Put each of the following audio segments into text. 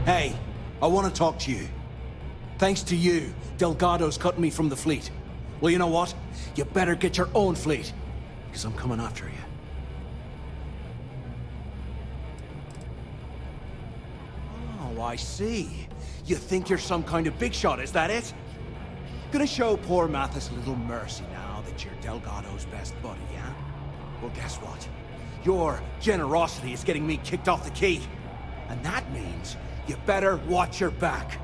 Hey, I want to talk to you. Thanks to you, Delgado's cutting me from the fleet. Well, you know what? You better get your own fleet, because I'm coming after you. Oh, I see. You think you're some kind of big shot, is that it? Gonna show poor Mathis a little mercy now that you're Delgado's best buddy, yeah? Well, guess what? Your generosity is getting me kicked off the key. And that means you better watch your back.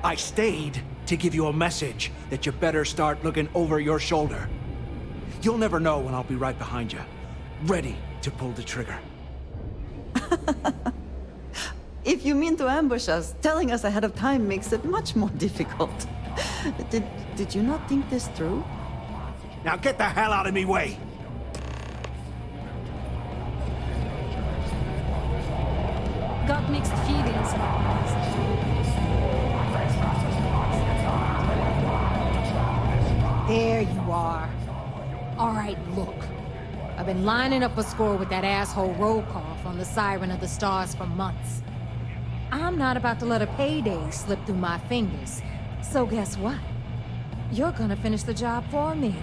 I stayed to give you a message that you better start looking over your shoulder. You'll never know when I'll be right behind you, ready to pull the trigger. If you mean to ambush us, telling us ahead of time makes it much more difficult. Did you not think this through? Now get the hell out of me way! Got mixed feelings about this. There you are. All right, look. I've been lining up a score with that asshole Rokoff on the Siren of the Stars for months. I'm not about to let a payday slip through my fingers. So guess what? You're gonna finish the job for me.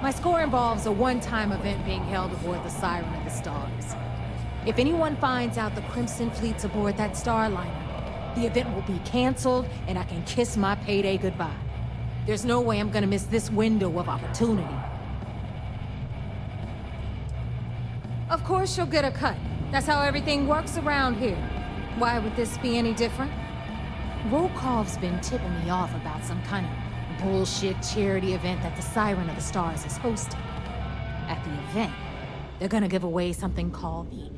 My score involves a one-time event being held aboard the Siren of the Stars. If anyone finds out the Crimson Fleet's aboard that Starliner, the event will be canceled and I can kiss my payday goodbye. There's no way I'm gonna miss this window of opportunity. Of course you'll get a cut. That's how everything works around here. Why would this be any different? Rokov's been tipping me off about some kind of bullshit charity event that the Siren of the Stars is hosting. At the event, they're gonna give away something called the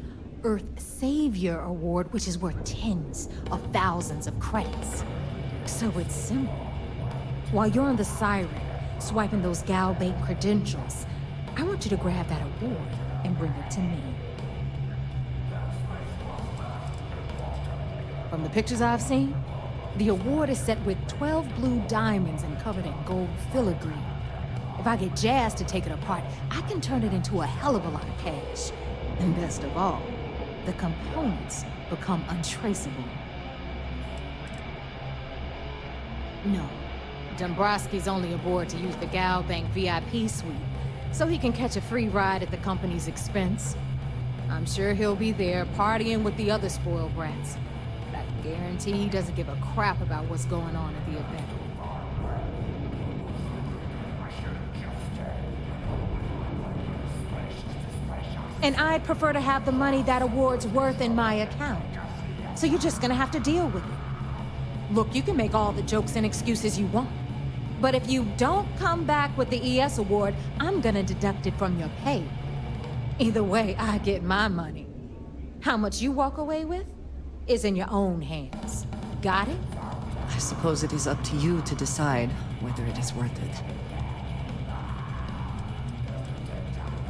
Earth Savior Award, which is worth tens of thousands of credits. So it's simple. While you're on the Siren, swiping those Galbait credentials, I want you to grab that award and bring it to me. From the pictures I've seen, the award is set with 12 blue diamonds and covered in gold filigree. If I get Jazz to take it apart, I can turn it into a hell of a lot of cash. And best of all, the components become untraceable. No, Dombrowski's only aboard to use the Galbank VIP suite, so he can catch a free ride at the company's expense. I'm sure he'll be there partying with the other spoiled brats. I guarantee he doesn't give a crap about what's going on at the event. And I'd prefer to have the money that award's worth in my account. So you're just gonna have to deal with it. Look, you can make all the jokes and excuses you want. But if you don't come back with the ES award, I'm gonna deduct it from your pay. Either way, I get my money. How much you walk away with is in your own hands. Got it? I suppose it is up to you to decide whether it is worth it.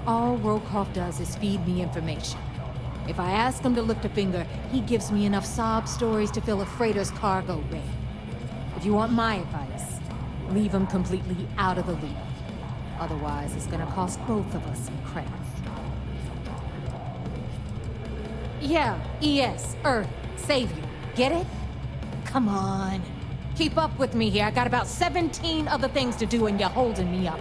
All Rokoff does is feed me information. If I ask him to lift a finger, he gives me enough sob stories to fill a freighter's cargo bay. If you want my advice, leave him completely out of the loop. Otherwise, it's gonna cost both of us some credits. Yeah, ES, Earth, Savior. Get it? Come on. Keep up with me here. I got about 17 other things to do and you're holding me up.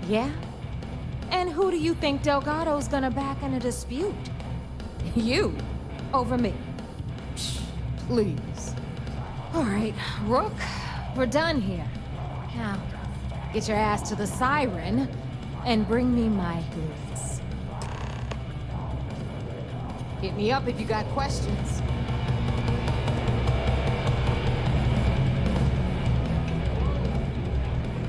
Yeah? And who do you think Delgado's gonna back in a dispute? You. Over me. Psh, please. All right, Rook, we're done here. Now, get your ass to the Siren and bring me my goods. Hit me up if you got questions.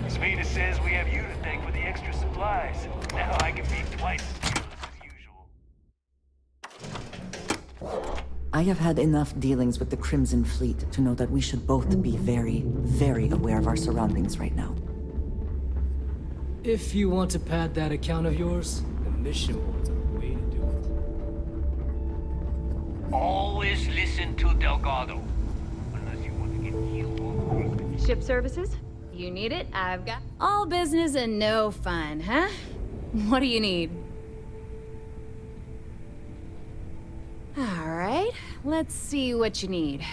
Speeda says we have you to thank for the extra supplies. Now I can be twice as useless as usual. I have had enough dealings with the Crimson Fleet to know that we should both be very, very aware of our surroundings right now. If you want to pad that account of yours, the mission boards are the way to do it. Always listen to Delgado. Unless you want to get healed. Ship services? You need it, I've got... All business and no fun, huh? What do you need? Alright, let's see what you need.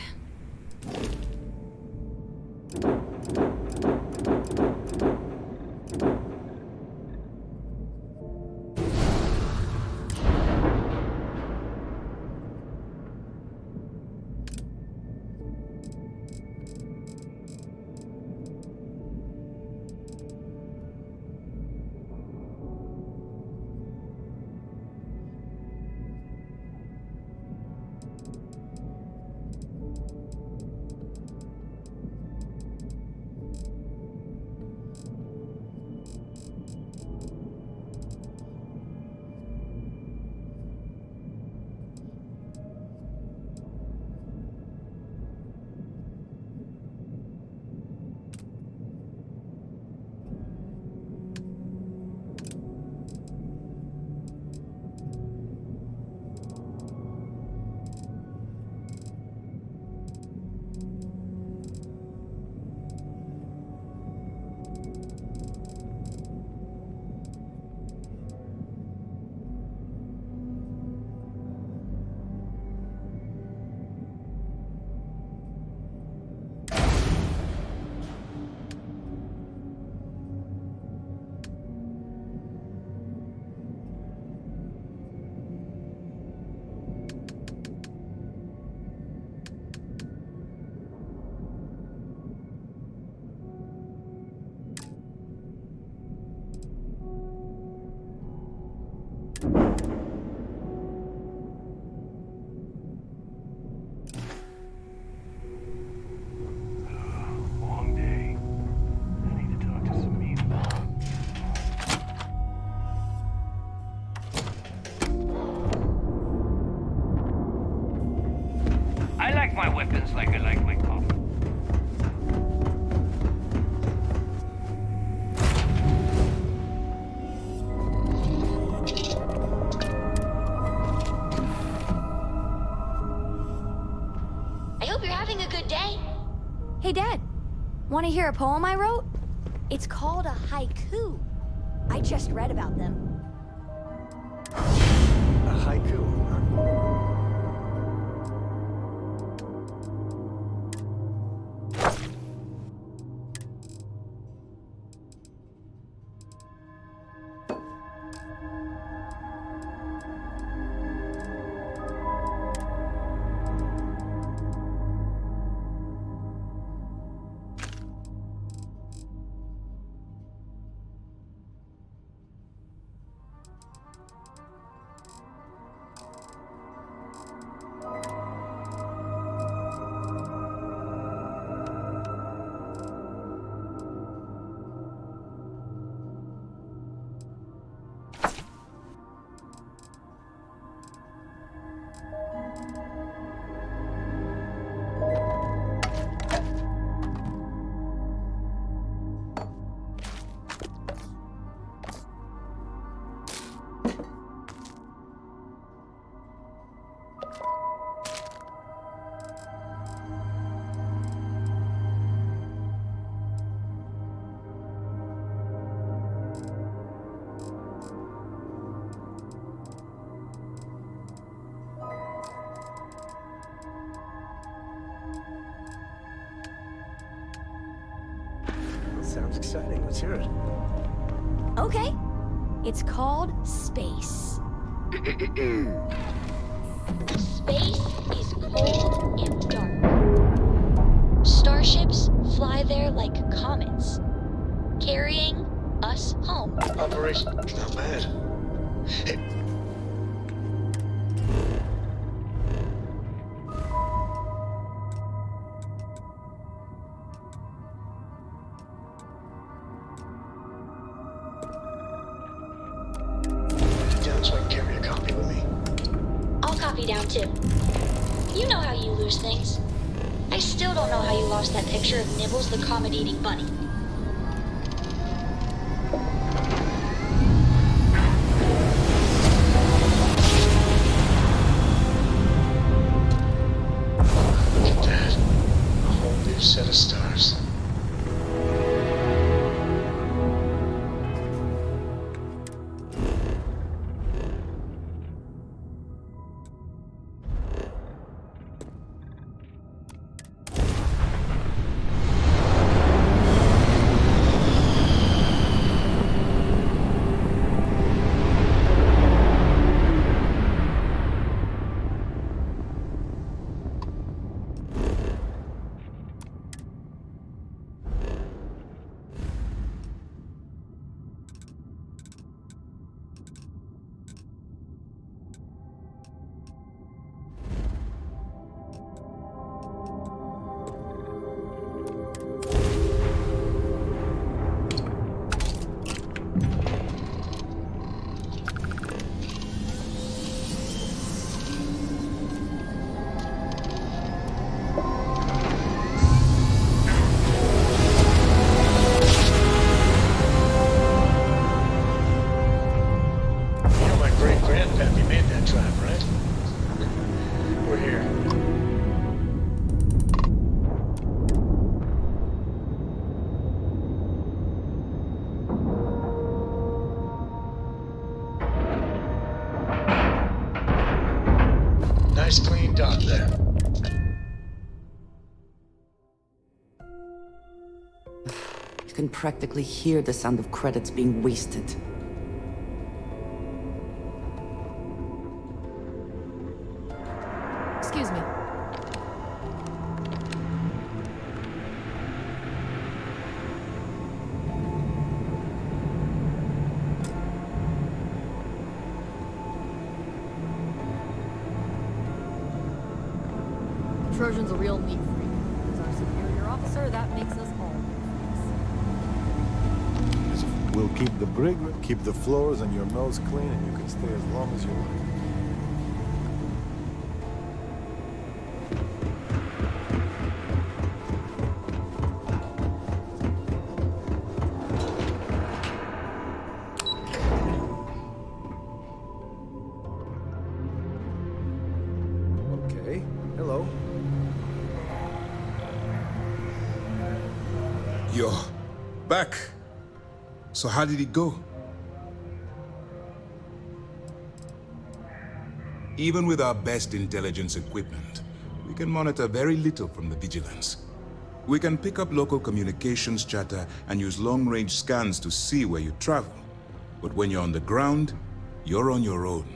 Long day. I need to talk to Samina about it. I like my weapons like I like my coffee. I hope you're having a good day. Hey, Dad. Want to hear a poem I wrote? It's called a haiku. I just read about them. A haiku, huh? Sounds exciting. Let's hear it. Okay. It's called Space. Space is cold and dark. Starships fly there like comets, carrying us home. Operation. Not bad. Hey. Down so I can carry a copy with me. I'll copy down too. You know how you lose things. I still don't know how you lost that picture of Nibbles the comet-eating bunny. Look at that. A whole new set of stars. Great-grandpappy made that drive, right? We're here. Nice clean dock there. You can practically hear the sound of credits being wasted. Excuse me. Trojan's a real neat freak. As our superior officer, that makes us all freaks. We'll keep the brig, keep the floors and your nose clean, and you can stay as long as you like. Okay, hello. You're back. So how did it go? Even with our best intelligence equipment, we can monitor very little from the vigilance. We can pick up local communications chatter and use long-range scans to see where you travel. But when you're on the ground, you're on your own.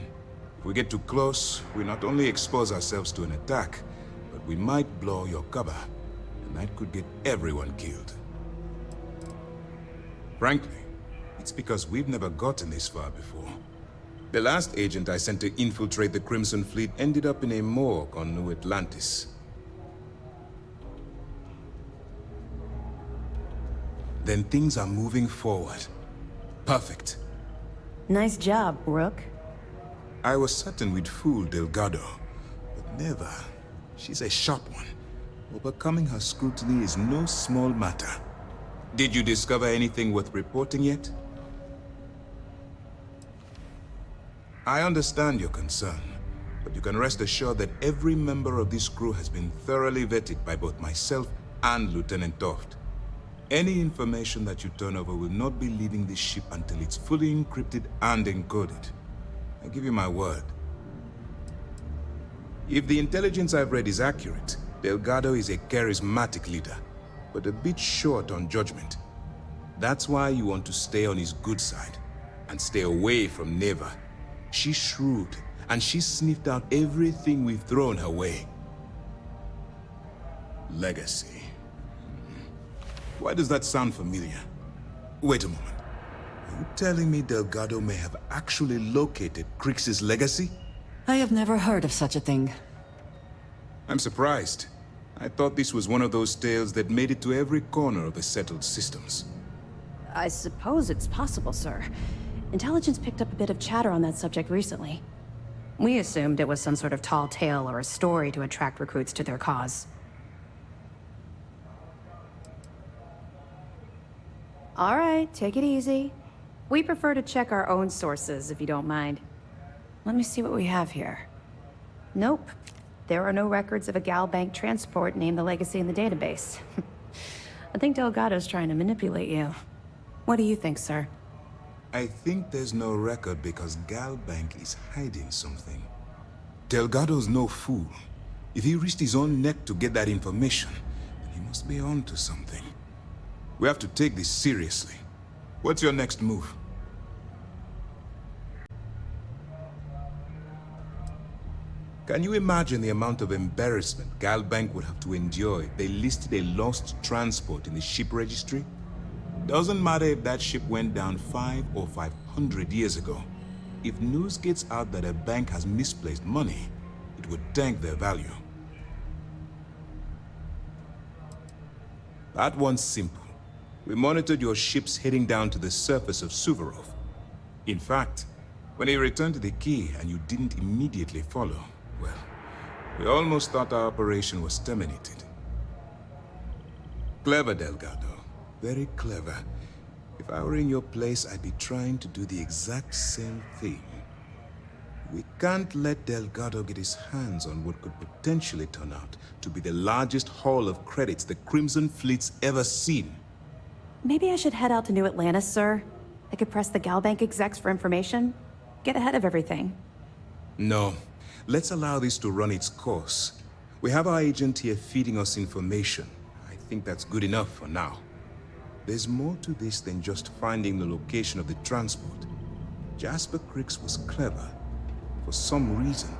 If we get too close, we not only expose ourselves to an attack, but we might blow your cover, and that could get everyone killed. Frankly, it's because we've never gotten this far before. The last agent I sent to infiltrate the Crimson Fleet ended up in a morgue on New Atlantis. Then things are moving forward. Perfect. Nice job, Rook. I was certain we'd fool Delgado, but never. She's a sharp one. Overcoming her scrutiny is no small matter. Did you discover anything worth reporting yet? I understand your concern, but you can rest assured that every member of this crew has been thoroughly vetted by both myself and Lieutenant Toft. Any information that you turn over will not be leaving this ship until it's fully encrypted and encoded. I give you my word. If the intelligence I've read is accurate, Delgado is a charismatic leader, but a bit short on judgment. That's why you want to stay on his good side, and stay away from Neva. She's shrewd, and she's sniffed out everything we've thrown her way. Legacy. Why does that sound familiar? Wait a moment. Are you telling me Delgado may have actually located Crix's legacy? I have never heard of such a thing. I'm surprised. I thought this was one of those tales that made it to every corner of the settled systems. I suppose it's possible, sir. Intelligence picked up a bit of chatter on that subject recently. We assumed it was some sort of tall tale or a story to attract recruits to their cause. All right, take it easy. We prefer to check our own sources, if you don't mind. Let me see what we have here. Nope. There are no records of a Gal Bank transport named the Legacy in the database. I think Delgado's trying to manipulate you. What do you think, sir? I think there's no record because Gal Bank is hiding something. Delgado's no fool. If he risked his own neck to get that information, then he must be on to something. We have to take this seriously. What's your next move? Can you imagine the amount of embarrassment Gal Bank would have to endure if they listed a lost transport in the ship registry? Doesn't matter if that ship went down 5 or 500 years ago. If news gets out that a bank has misplaced money, it would tank their value. That one's simple. We monitored your ships heading down to the surface of Suvorov. In fact, when he returned to the key and you didn't immediately follow, well, we almost thought our operation was terminated. Clever, Delgado. Very clever. If I were in your place, I'd be trying to do the exact same thing. We can't let Delgado get his hands on what could potentially turn out to be the largest haul of credits the Crimson Fleet's ever seen. Maybe I should head out to New Atlantis, sir. I could press the Gal Bank execs for information. Get ahead of everything. No. Let's allow this to run its course. We have our agent here feeding us information. I think that's good enough for now. There's more to this than just finding the location of the transport. Jasper Cricks was clever. For some reason,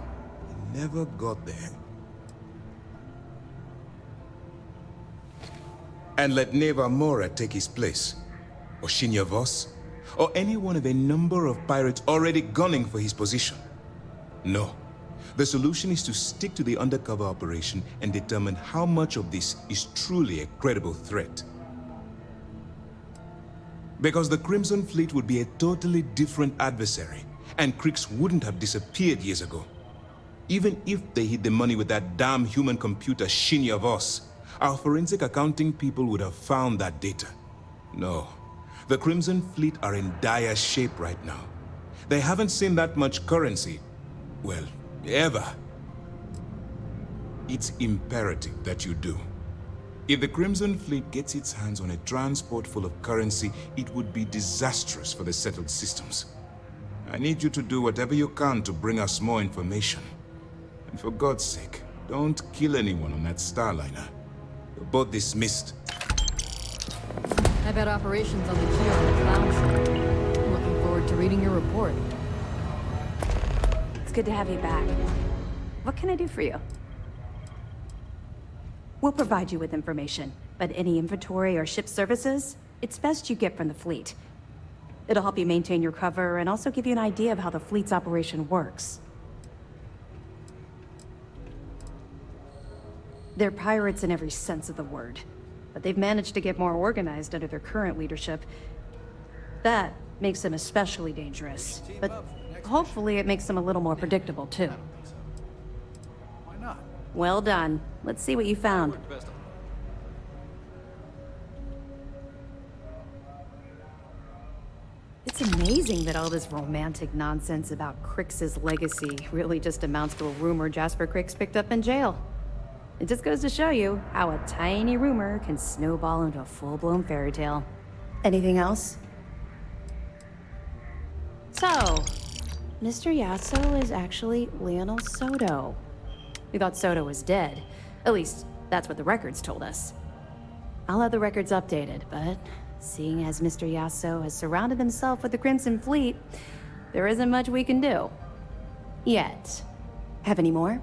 he never got there. And let Neva Mora take his place. Or Shinya Voss. Or any one of a number of pirates already gunning for his position. No. The solution is to stick to the undercover operation and determine how much of this is truly a credible threat. Because the Crimson Fleet would be a totally different adversary, and Cricks wouldn't have disappeared years ago. Even if they hid the money with that damn human computer Shinya Voss, our forensic accounting people would have found that data. No. The Crimson Fleet are in dire shape right now. They haven't seen that much currency. Well, ever. It's imperative that you do. If the Crimson Fleet gets its hands on a transport full of currency, it would be disastrous for the settled systems. I need you to do whatever you can to bring us more information. And for God's sake, don't kill anyone on that Starliner. You're both dismissed. I bet operations on the key are the clown show. I'm looking forward to reading your report. It's good to have you back. What can I do for you? We'll provide you with information, but any inventory or ship services, it's best you get from the fleet. It'll help you maintain your cover and also give you an idea of how the fleet's operation works. They're pirates in every sense of the word, but they've managed to get more organized under their current leadership. That makes them especially dangerous, but hopefully it makes them a little more predictable too. Why not? Well done. Let's see what you found. It's amazing that all this romantic nonsense about Crix's legacy really just amounts to a rumor Jasper Crix picked up in jail. It just goes to show you how a tiny rumor can snowball into a full-blown fairy tale. Anything else? So, Mr. Yasso is actually Lionel Soto. We thought Soto was dead. At least, that's what the records told us. I'll have the records updated, but seeing as Mr. Yasso has surrounded himself with the Crimson Fleet, there isn't much we can do. Yet. Have any more?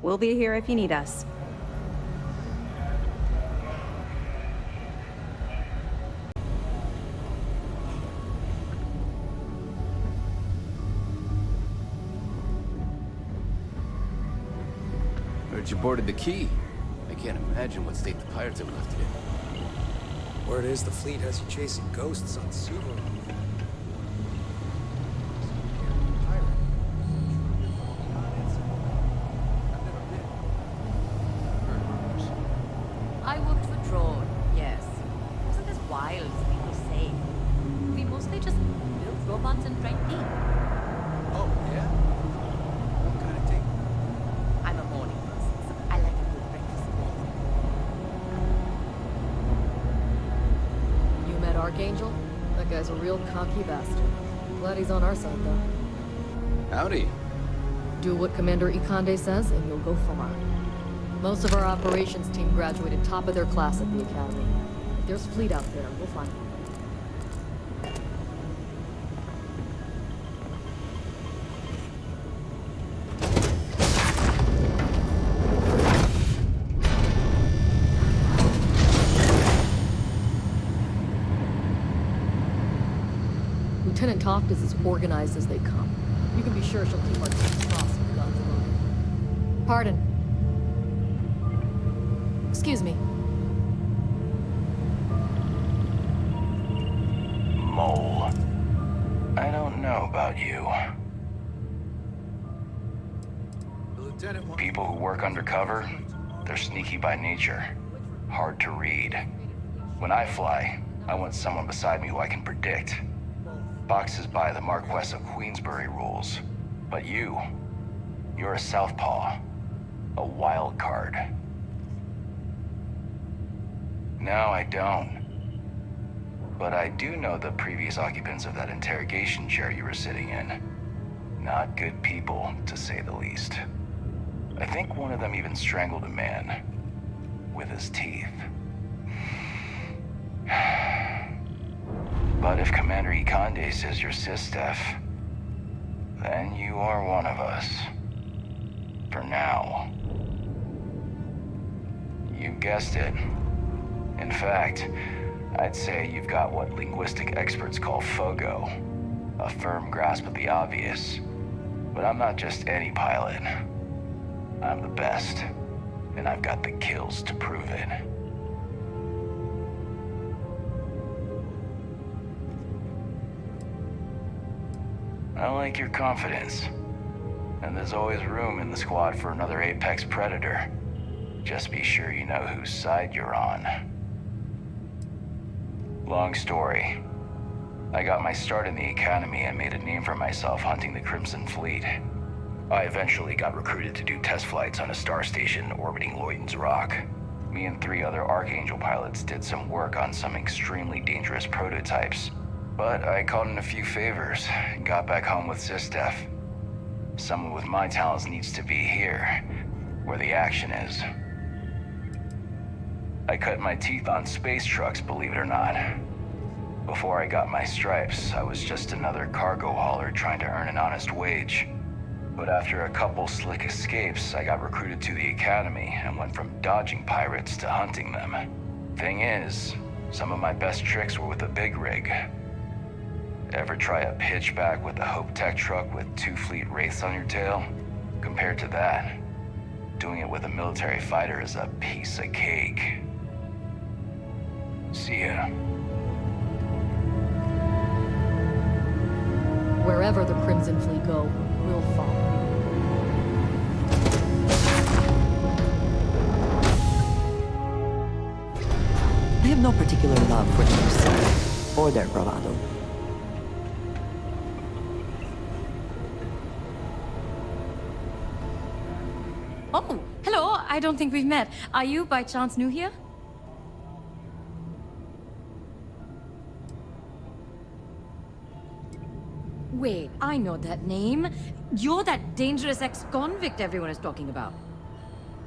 We'll be here if you need us. Heard you boarded the key. I can't imagine what state the pirates have left it in. Word is the fleet has you chasing ghosts on Suvorov. Pirate. Archangel? That guy's a real cocky bastard. Glad he's on our side, though. Howdy. Do what Commander Ikande says, and you'll go far. Most of our operations team graduated top of their class at the Academy. If there's fleet out there, we'll find them. Lieutenant Toft is as organized as they come. You can be sure she'll keep our teams crossed with guns alone. Pardon. Excuse me. Mole. I don't know about you. People who work undercover, they're sneaky by nature. Hard to read. When I fly, I want someone beside me who I can predict. Boxes by the Marquess of Queensbury rules. But you're a southpaw. A wild card. No, I don't. But I do know the previous occupants of that interrogation chair you were sitting in. Not good people, to say the least. I think one of them even strangled a man. With his teeth. But if Commander Ikande says you're Sistef, then you are one of us. For now. You guessed it. In fact, I'd say you've got what linguistic experts call FOGO, a firm grasp of the obvious. But I'm not just any pilot. I'm the best, and I've got the kills to prove it. I like your confidence. And there's always room in the squad for another apex predator. Just be sure you know whose side you're on. Long story. I got my start in the Academy and made a name for myself hunting the Crimson Fleet. I eventually got recruited to do test flights on a star station orbiting Lloyd's Rock. Me and 3 other Archangel pilots did some work on some extremely dangerous prototypes. But I called in a few favors and got back home with Sistef. Someone with my talents needs to be here, where the action is. I cut my teeth on space trucks, believe it or not. Before I got my stripes, I was just another cargo hauler trying to earn an honest wage. But after a couple slick escapes, I got recruited to the Academy and went from dodging pirates to hunting them. Thing is, some of my best tricks were with a big rig. Ever try a pitchback with a Hope Tech truck with 2 fleet wraiths on your tail? Compared to that, doing it with a military fighter is a piece of cake. See ya. Wherever the Crimson Fleet go, we'll follow. I have no particular love for their side or their bravado. Oh, hello. I don't think we've met. Are you by chance new here? Wait, I know that name. You're that dangerous ex-convict everyone is talking about.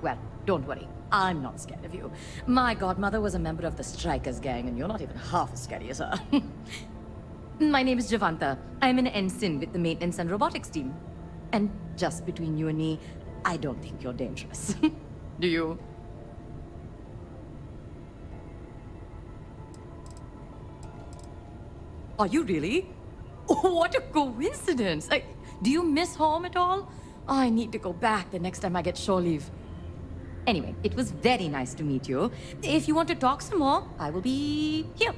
Well, don't worry. I'm not scared of you. My godmother was a member of the Strikers gang, and you're not even half as scary as her. My name is Javanta. I'm an ensign with the maintenance and robotics team. And just between you and me, I don't think you're dangerous. Do you? Are you really? Oh, what a coincidence! Do you miss home at all? Oh, I need to go back the next time I get shore leave. Anyway, it was very nice to meet you. If you want to talk some more, I will be here.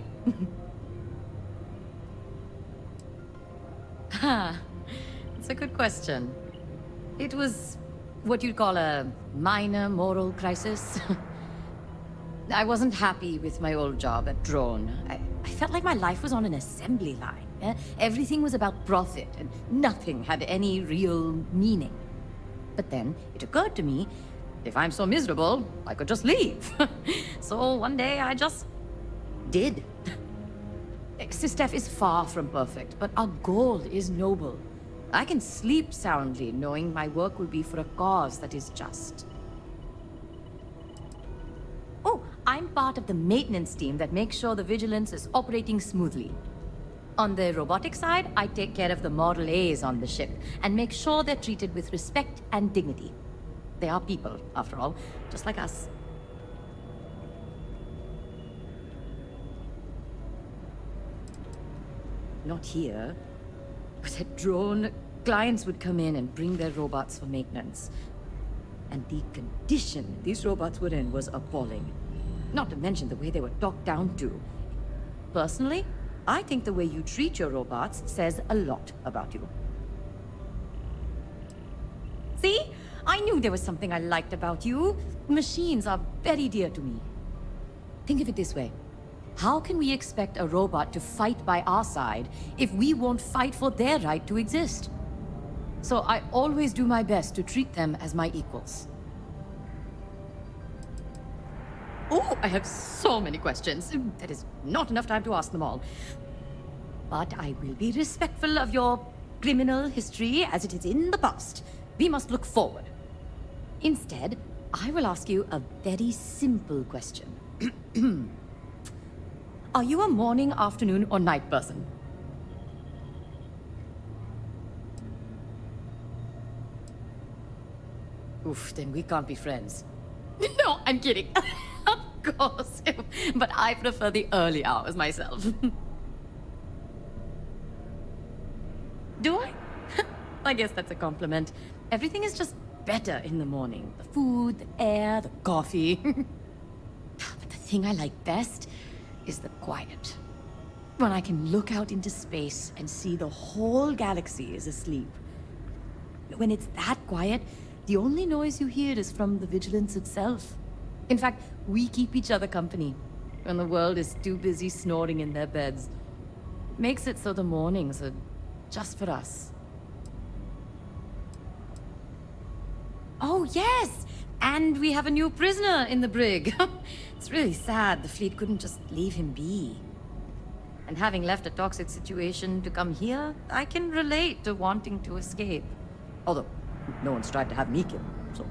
It's a good question. It was what you'd call a minor moral crisis. I wasn't happy with my old job at Drone. I felt like my life was on an assembly line. Everything was about profit, and nothing had any real meaning. But then it occurred to me, if I'm so miserable, I could just leave. So one day I just did. Sistef is far from perfect, but our goal is noble. I can sleep soundly knowing my work will be for a cause that is just. Oh, I'm part of the maintenance team that makes sure the Vigilance is operating smoothly. On the robotic side, I take care of the Model A's on the ship and make sure they're treated with respect and dignity. They are people, after all, just like us. Not here. But at Drone, clients would come in and bring their robots for maintenance. And the condition these robots were in was appalling. Not to mention the way they were talked down to. Personally, I think the way you treat your robots says a lot about you. See? I knew there was something I liked about you. Machines are very dear to me. Think of it this way. How can we expect a robot to fight by our side if we won't fight for their right to exist? So I always do my best to treat them as my equals. Oh, I have so many questions. That is not enough time to ask them all. But I will be respectful of your criminal history as it is in the past. We must look forward. Instead, I will ask you a very simple question. Are you a morning, afternoon, or night person? Oof, then we can't be friends. No, I'm kidding. Of course. But I prefer the early hours myself. Do I? I guess that's a compliment. Everything is just better in the morning. The food, the air, the coffee. But the thing I like best is the quiet. When I can look out into space and see the whole galaxy is asleep. When it's that quiet, the only noise you hear is from the Vigilance itself. In fact, we keep each other company when the world is too busy snoring in their beds. Makes it so the mornings are just for us. Oh, yes! And we have a new prisoner in the brig. It's really sad the fleet couldn't just leave him be. And having left a toxic situation to come here, I can relate to wanting to escape. Although, no one's tried to have me killed, so...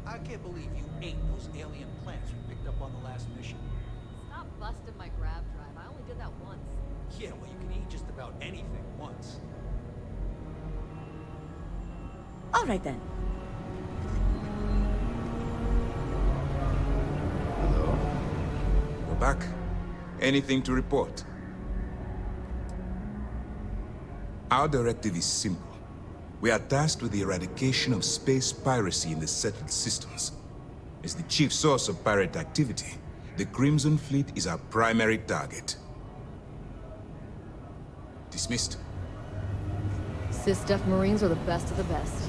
I can't believe you ate those alien plants we picked up on the last mission. Stop busting my grab drive. I only did that once. Yeah, well, you can eat just about anything once. All right, then. Hello. We're back. Anything to report? Our directive is simple. We are tasked with the eradication of space piracy in the settled systems. As the chief source of pirate activity, the Crimson Fleet is our primary target. Dismissed. Sistef Marines are the best of the best.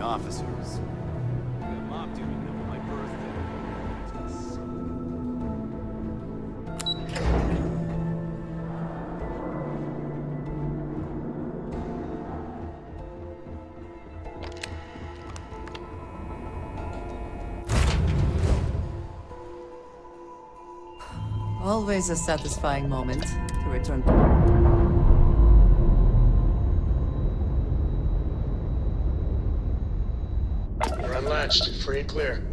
officers. Mom didn't remember my birthday. Always a satisfying moment to return. You're unlatched. Free and clear.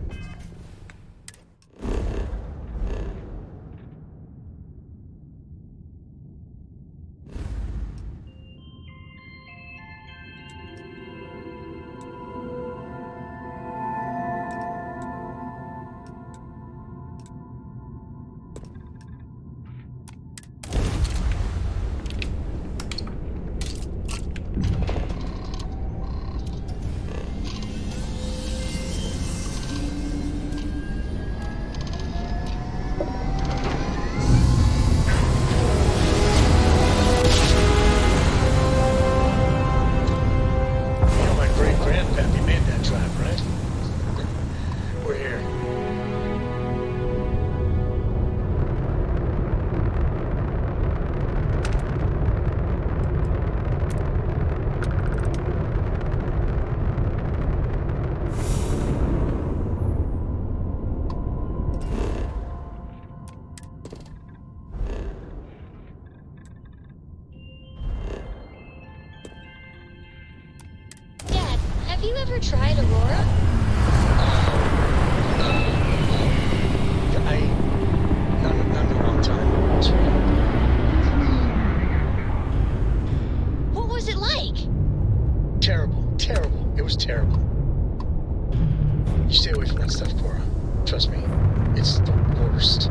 Have you ever tried Aurora? Not in a long time. Sweetheart. What was it like? Terrible. Terrible. It was terrible. You stay away from that stuff, Cora. Trust me. It's the worst.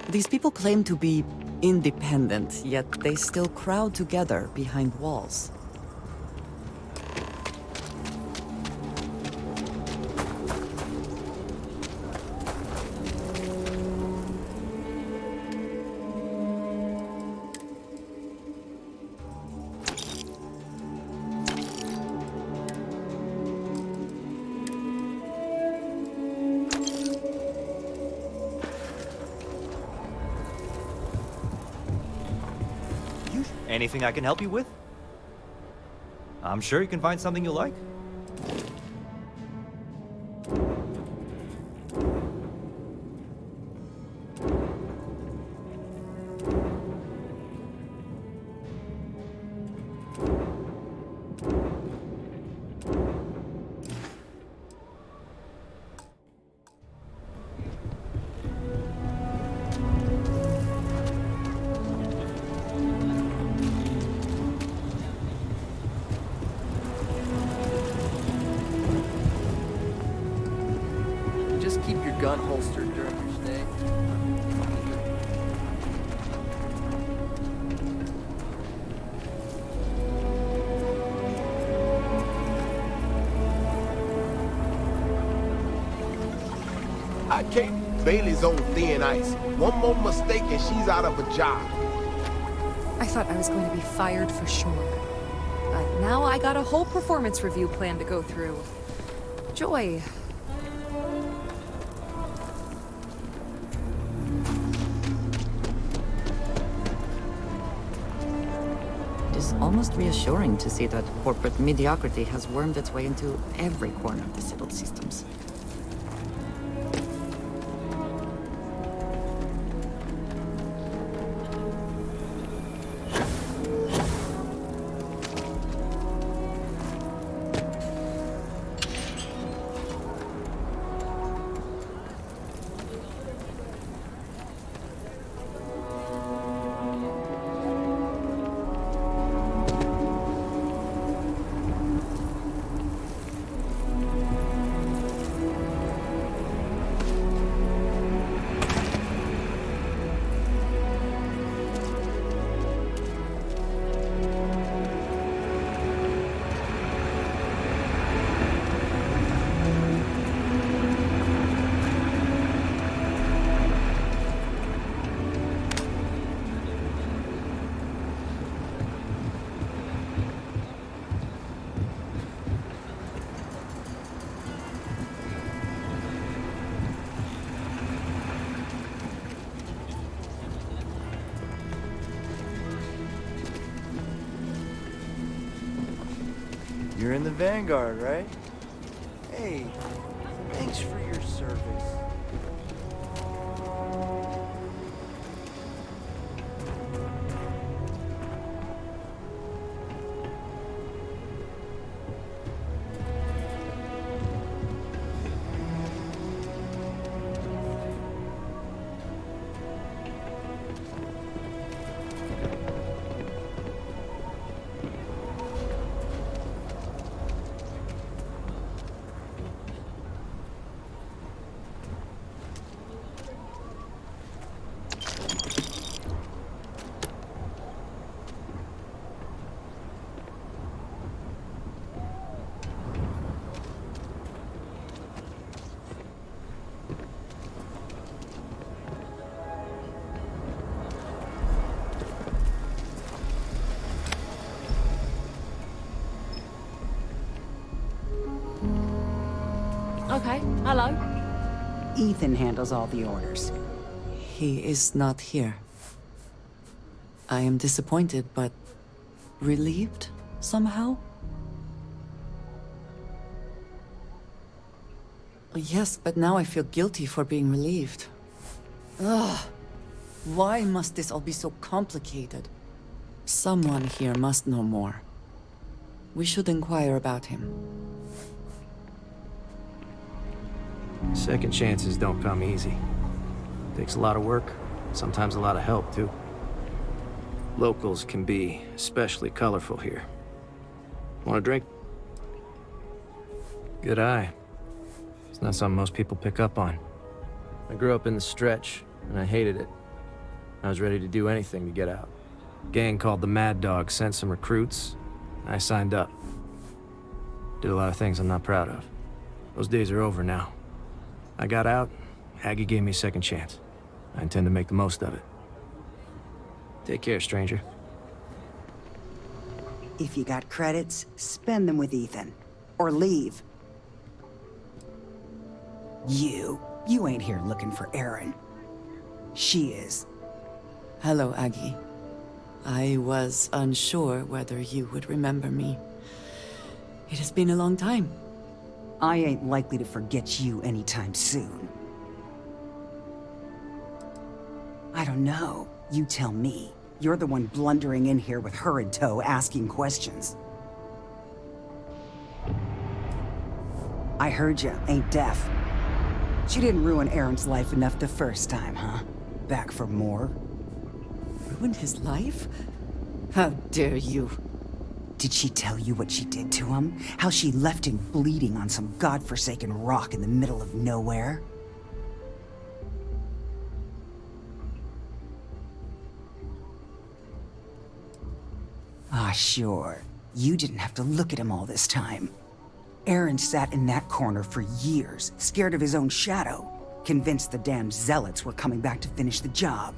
These people claim to be independent, yet they still crowd together behind walls. Anything I can help you with? I'm sure you can find something you'll like. Just keep your gun holstered during your stay. I can't. Bailey's on thin ice. One more mistake and she's out of a job. I thought I was going to be fired for sure. But now I got a whole performance review plan to go through. Joy. It is almost reassuring to see that corporate mediocrity has wormed its way into every corner of the civil systems. You're in the Vanguard, right? Hey, thanks for your service. Okay, hello. Ethan handles all the orders. He is not here. I am disappointed, but relieved somehow? Yes, but now I feel guilty for being relieved. Ugh. Why must this all be so complicated? Someone here must know more. We should inquire about him. Second chances don't come easy. Takes a lot of work, sometimes a lot of help, too. Locals can be especially colorful here. Want a drink? Good eye. It's not something most people pick up on. I grew up in the stretch, and I hated it. I was ready to do anything to get out. Gang called the Mad Dog sent some recruits. I signed up. Did a lot of things I'm not proud of. Those days are over now. I got out, Aggie gave me a second chance. I intend to make the most of it. Take care, stranger. If you got credits, spend them with Ethan. Or leave. You ain't here looking for Erin. She is. Hello, Aggie. I was unsure whether you would remember me. It has been a long time. I ain't likely to forget you anytime soon. I don't know. You tell me. You're the one blundering in here with her in tow, asking questions. I heard you, ain't deaf. She didn't ruin Aaron's life enough the first time, huh? Back for more? Ruined his life? How dare you? Did she tell you what she did to him? How she left him bleeding on some godforsaken rock in the middle of nowhere? Ah, sure. You didn't have to look at him all this time. Aaron sat in that corner for years, scared of his own shadow, convinced the damn zealots were coming back to finish the job.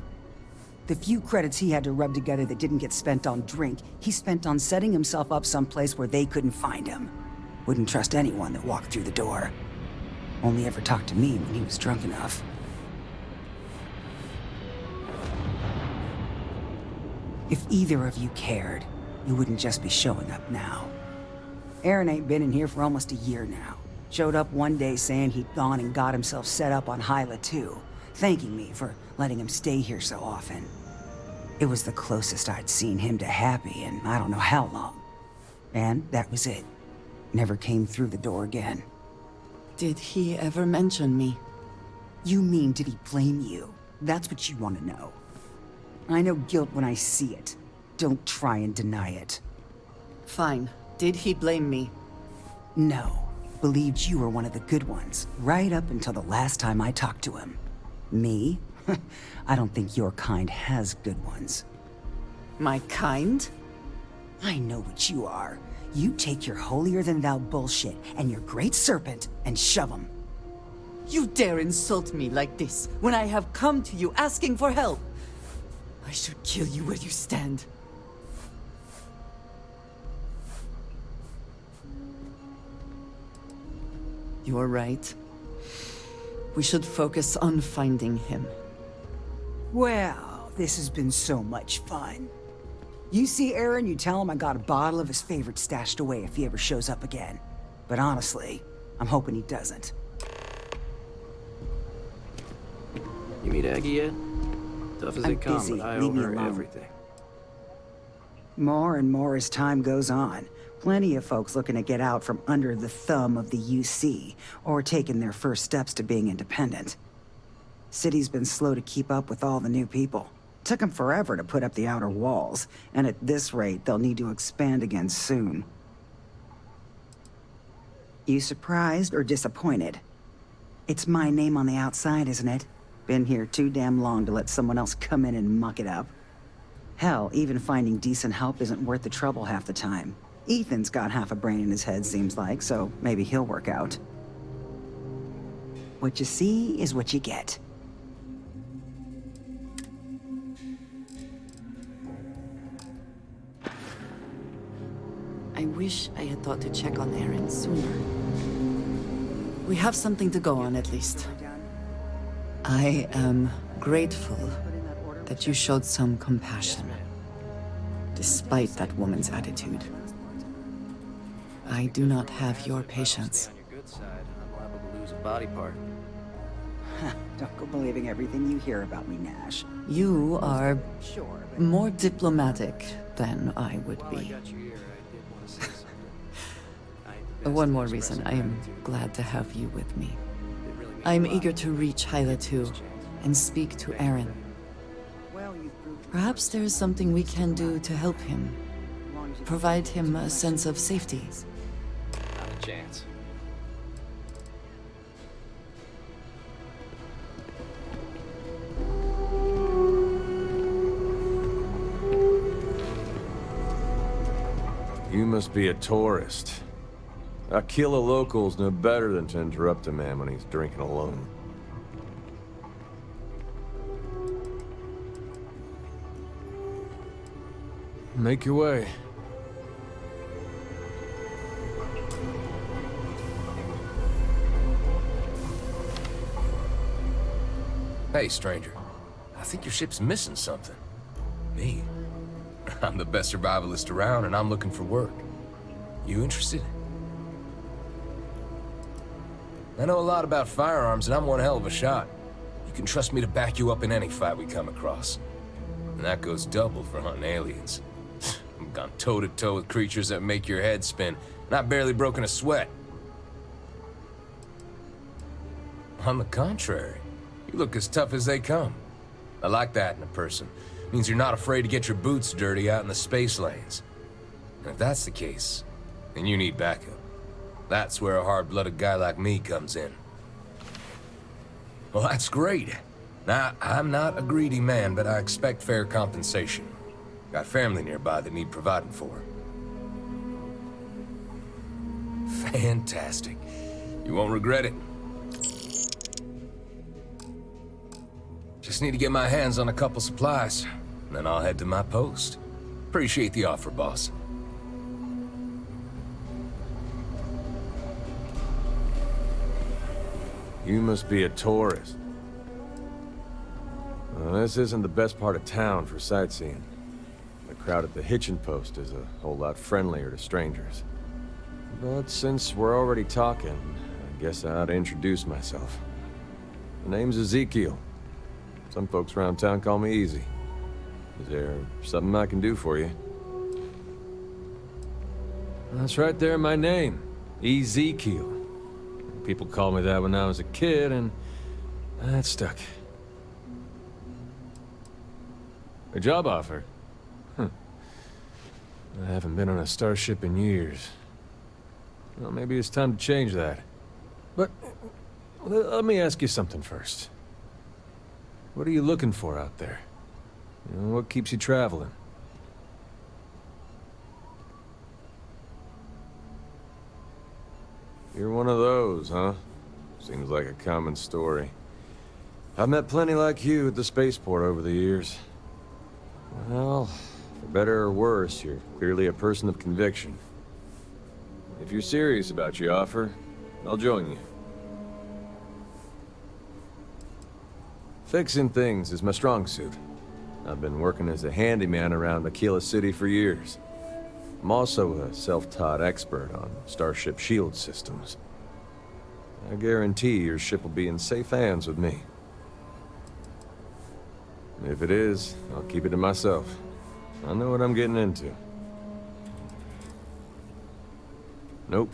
The few credits he had to rub together that didn't get spent on drink, he spent on setting himself up someplace where they couldn't find him. Wouldn't trust anyone that walked through the door. Only ever talked to me when he was drunk enough. If either of you cared, you wouldn't just be showing up now. Aaron ain't been in here for almost a year now. Showed up one day saying he'd gone and got himself set up on Hyla too, thanking me for letting him stay here so often. It was the closest I'd seen him to happy in I don't know how long. And that was it. Never came through the door again. Did he ever mention me? You mean, did he blame you? That's what you want to know. I know guilt when I see it. Don't try and deny it. Fine. Did he blame me? No. Believed you were one of the good ones, right up until the last time I talked to him. Me? I don't think your kind has good ones. My kind? I know what you are. You take your holier-than-thou bullshit and your great serpent and shove them. You dare insult me like this when I have come to you asking for help. I should kill you where you stand. You're right. We should focus on finding him. Well, this has been so much fun. You see Aaron, you tell him I got a bottle of his favorite stashed away if he ever shows up again. But honestly, I'm hoping he doesn't. You meet Aggie yet? Tough as they come, busy. but I Leave owe me her alone. everything. More and more as time goes on. Plenty of folks looking to get out from under the thumb of the UC, or taking their first steps to being independent. City's been slow to keep up with all the new people. Took them forever to put up the outer walls, and at this rate, they'll need to expand again soon. You surprised or disappointed? It's my name on the outside, isn't it? Been here too damn long to let someone else come in and muck it up. Hell, even finding decent help isn't worth the trouble half the time. Ethan's got half a brain in his head, seems like, so maybe he'll work out. What you see is what you get. I wish I had thought to check on Aaron sooner. We have something to go on, at least. I am grateful that you showed some compassion, despite that woman's attitude. I do not have your patience. On your good side, I'm liable to lose a body part. Don't go believing everything you hear about me, Nash. You are more diplomatic than I would be. One more reason I am glad to have you with me. I'm eager to reach Hyla too, and speak to Aaron. Perhaps there is something we can do to help him. Provide him a sense of safety. Not a chance. must be a tourist. Aquila locals know better than to interrupt a man when he's drinking alone. Make your way. Hey, stranger. I think your ship's missing something. Me? I'm the best survivalist around, and I'm looking for work. You interested? I know a lot about firearms, and I'm one hell of a shot. You can trust me to back you up in any fight we come across. And that goes double for hunting aliens. I've gone toe-to-toe with creatures that make your head spin, and I've barely broken a sweat. On the contrary, you look as tough as they come. I like that in a person. It means you're not afraid to get your boots dirty out in the space lanes. And if that's the case, then you need backup. That's where a hard-blooded guy like me comes in. Well, that's great. Now, I'm not a greedy man, but I expect fair compensation. Got family nearby that need providing for. Fantastic. You won't regret it. Just need to get my hands on a couple supplies, and then I'll head to my post. Appreciate the offer, boss. You must be a tourist. Well, this isn't the best part of town for sightseeing. The crowd at the hitching post is a whole lot friendlier to strangers. But since we're already talking, I guess I ought to introduce myself. My name's Ezekiel. Some folks around town call me Easy. Is there something I can do for you? That's right there in my name. Ezekiel. People called me that when I was a kid, and that stuck. A job offer? Huh. I haven't been on a starship in years. Well, maybe it's time to change that. But let me ask you something first. What are you looking for out there? You know, what keeps you traveling? You're one of those, huh? Seems like a common story. I've met plenty like you at the spaceport over the years. Well, for better or worse, you're clearly a person of conviction. If you're serious about your offer, I'll join you. Fixing things is my strong suit. I've been working as a handyman around Aquila City for years. I'm also a self-taught expert on starship shield systems. I guarantee your ship will be in safe hands with me. If it is, I'll keep it to myself. I know what I'm getting into. Nope,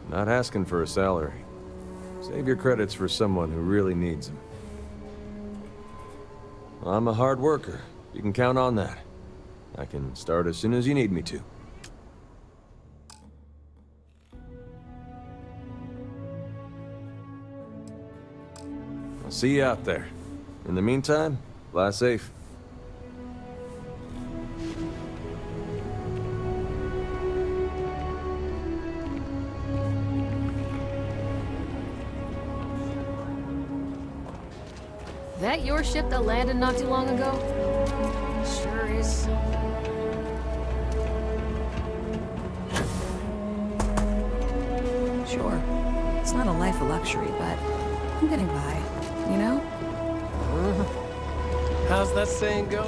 not asking for a salary. Save your credits for someone who really needs them. I'm a hard worker. You can count on that. I can start as soon as you need me to. I'll see you out there. In the meantime, fly safe. That your ship that landed not too long ago? Sure is. Sure. It's not a life of luxury, but I'm getting by, you know? How's that saying go?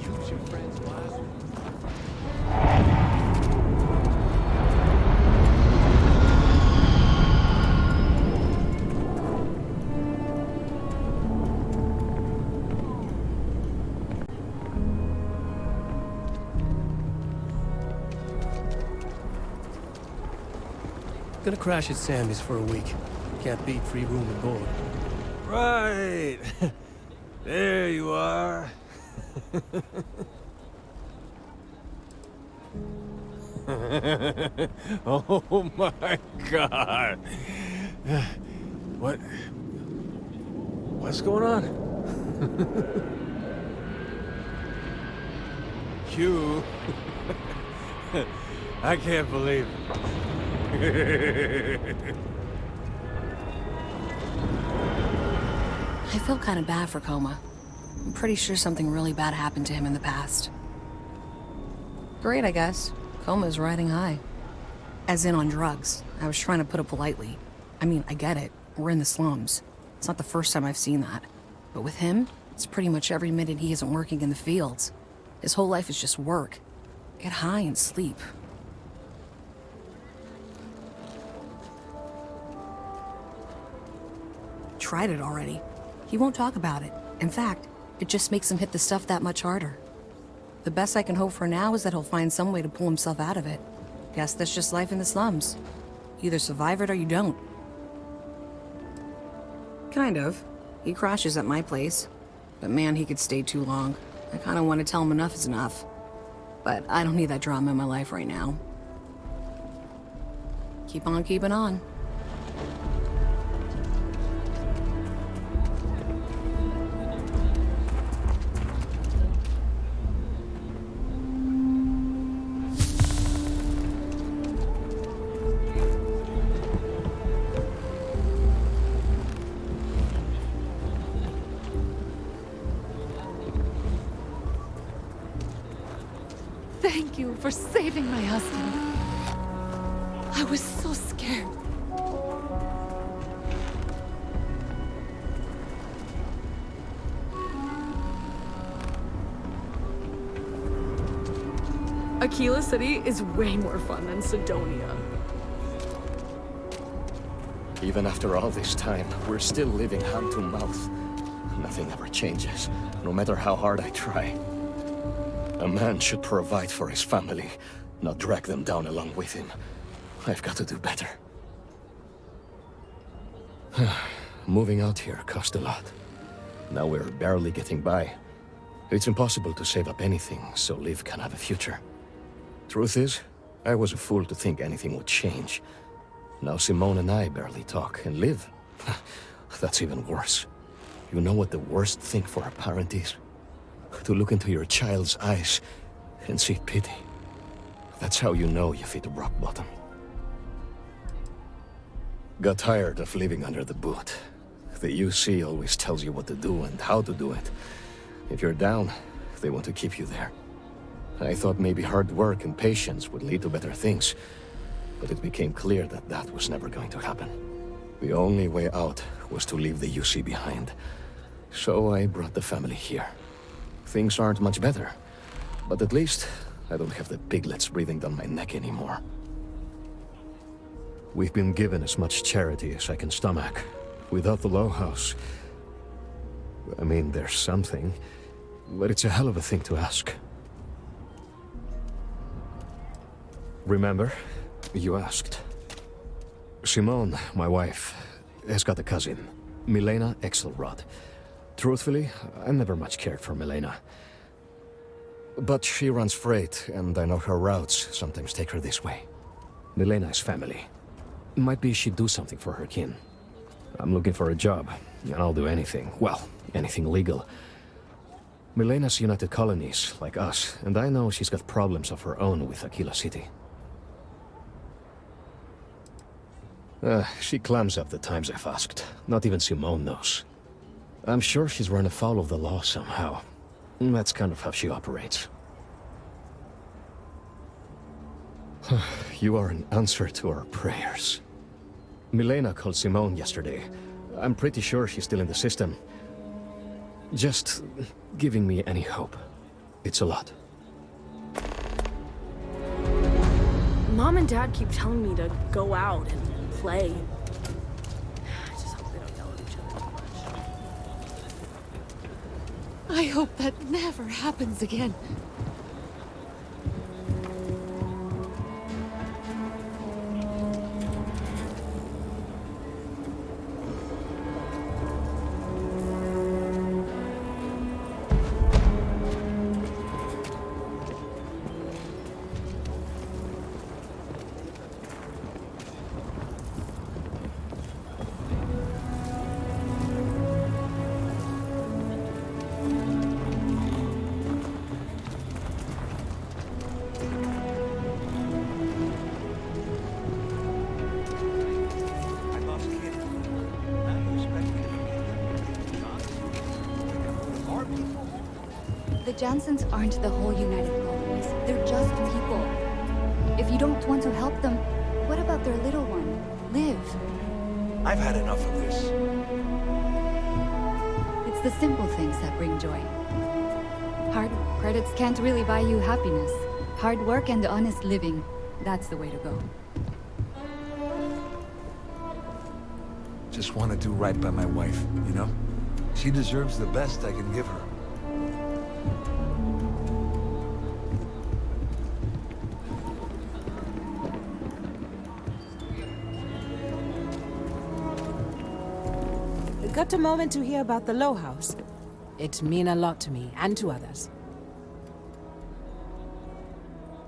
Choose your friends wisely. Gonna crash at Sammy's for a week. Can't beat free room and board. Right. There you are. Oh my God. What's going on? You I can't believe it. I feel kind of bad for Coma. I'm pretty sure something really bad happened to him in the past. Great, I guess. Coma's riding high. As in on drugs. I was trying to put it politely. I mean, I get it. We're in the slums. It's not the first time I've seen that. But with him, it's pretty much every minute he isn't working in the fields. His whole life is just work. Get high and sleep. Tried it already. He won't talk about it. In fact, it just makes him hit the stuff that much harder. The best I can hope for now is that he'll find some way to pull himself out of it. Guess that's just life in the slums. You either survive it or you don't. Kind of. He crashes at my place. But man, he could stay too long. I kind of want to tell him enough is enough. But I don't need that drama in my life right now. Keep on keeping on. Thank you for saving my husband. I was so scared. Aquila City is way more fun than Sidonia. Even after all this time, we're still living hand to mouth. Nothing ever changes, no matter how hard I try. A man should provide for his family, not drag them down along with him. I've got to do better. Moving out here cost a lot. Now we're barely getting by. It's impossible to save up anything so Liv can have a future. Truth is, I was a fool to think anything would change. Now Simone and I barely talk, and Liv, that's even worse. You know what the worst thing for a parent is? To look into your child's eyes and see pity. That's how you know you've hit rock bottom. Got tired of living under the boot. The UC always tells you what to do and how to do it. If you're down, they want to keep you there. I thought maybe hard work and patience would lead to better things, but it became clear that that was never going to happen. The only way out was to leave the UC behind. So I brought the family here. Things aren't much better, but at least I don't have the piglets breathing down my neck anymore. We've been given as much charity as I can stomach. Without the Low House, I mean, there's something, but it's a hell of a thing to ask. Remember, you asked. Simone, my wife, has got a cousin, Milena Axelrod. Truthfully, I never much cared for Milena. But she runs freight, and I know her routes sometimes take her this way. Milena is family. Might be she'd do something for her kin. I'm looking for a job, and I'll do anything. Well, anything legal. Milena's United Colonies, like us, and I know she's got problems of her own with Aquila City. She clams up the times I've asked. Not even Simone knows. I'm sure she's run afoul of the law somehow. That's kind of how she operates. You are an answer to our prayers. Milena called Simone yesterday. I'm pretty sure she's still in the system. Just giving me any hope. It's a lot. Mom and Dad keep telling me to go out and play. I just hope they don't yell at each other too much. I hope that never happens again. The Jansens aren't the whole United Colonies. They're just people. If you don't want to help them, what about their little one, Liv? I've had enough of this. It's the simple things that bring joy. Hard credits can't really buy you happiness. Hard work and honest living, that's the way to go. Just want to do right by my wife, you know? She deserves the best I can give her. Got a moment to hear about the Low House? It mean a lot to me, and to others.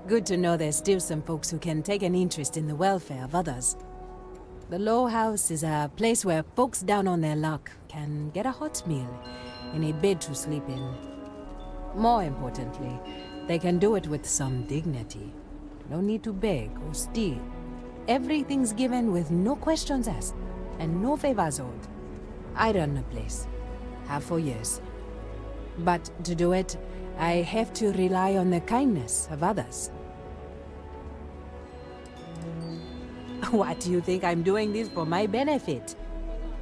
Good to know there's still some folks who can take an interest in the welfare of others. The Low House is a place where folks down on their luck can get a hot meal and a bed to sleep in. More importantly, they can do it with some dignity. No need to beg or steal. Everything's given with no questions asked, and no favors owed. I run the place. Have for years. But to do it, I have to rely on the kindness of others. What do you think I'm doing this for my benefit?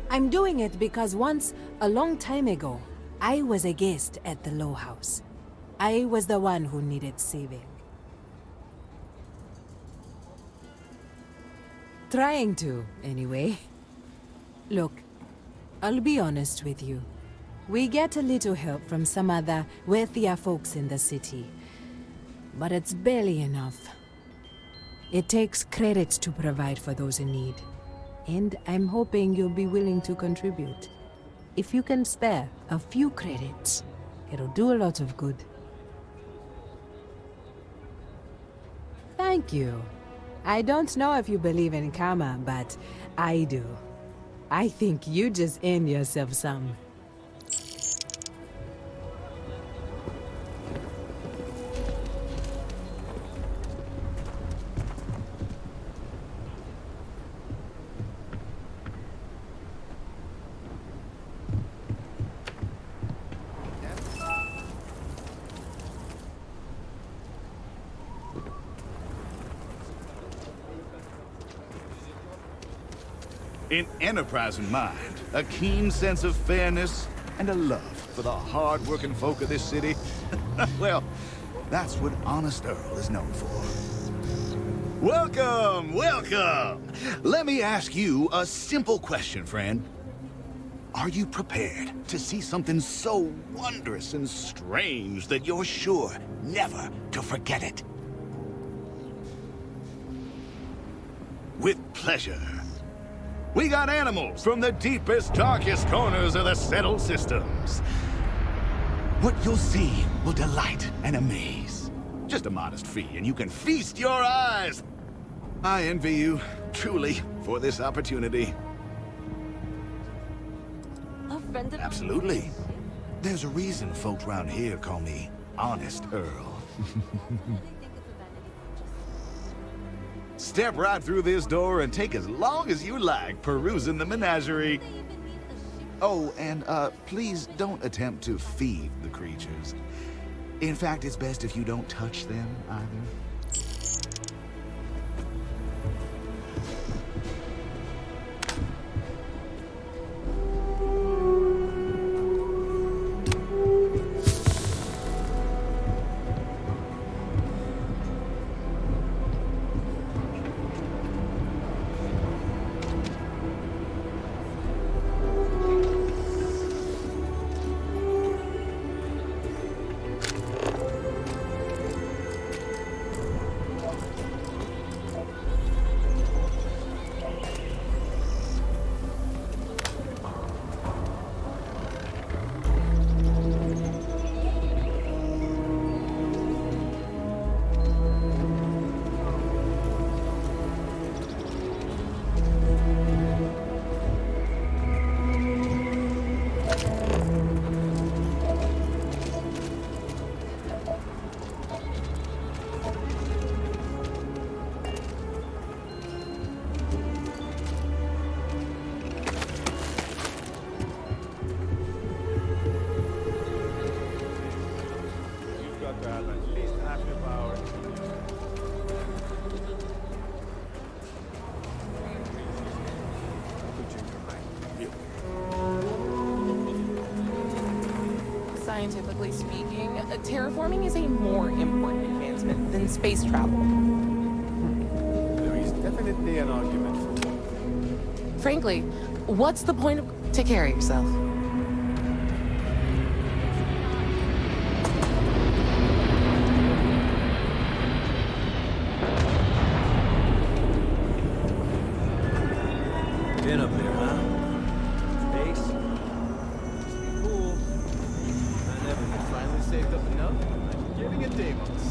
I'm doing it because once, a long time ago, I was a guest at the Low House. I was the one who needed saving. Trying to, anyway. Look, I'll be honest with you. We get a little help from some other wealthier folks in the city. But it's barely enough. It takes credits to provide for those in need. And I'm hoping you'll be willing to contribute. If you can spare a few credits, it'll do a lot of good. Thank you. I don't know if you believe in karma, but I do. I think you just earned yourself some. An enterprising mind, a keen sense of fairness, and a love for the hard-working folk of this city. Well, that's what Honest Earl is known for. Welcome, welcome! Let me ask you a simple question, friend. Are you prepared to see something so wondrous and strange that you're sure never to forget it? With pleasure. We got animals from the deepest, darkest corners of the settled systems. What you'll see will delight and amaze. Just a modest fee, and you can feast your eyes. I envy you, truly, for this opportunity. Absolutely. There's a reason folks around here call me Honest Earl. Step right through this door and take as long as you like perusing the menagerie. Oh, and please don't attempt to feed the creatures. In fact, it's best if you don't touch them either. scientifically speaking, terraforming is a more important advancement than space travel. There is definitely an argument for that. Frankly, what's the point of... Take care of yourself. Been up there, huh? Space? Cool. I never get finally saved up enough. I'm giving a Deimos.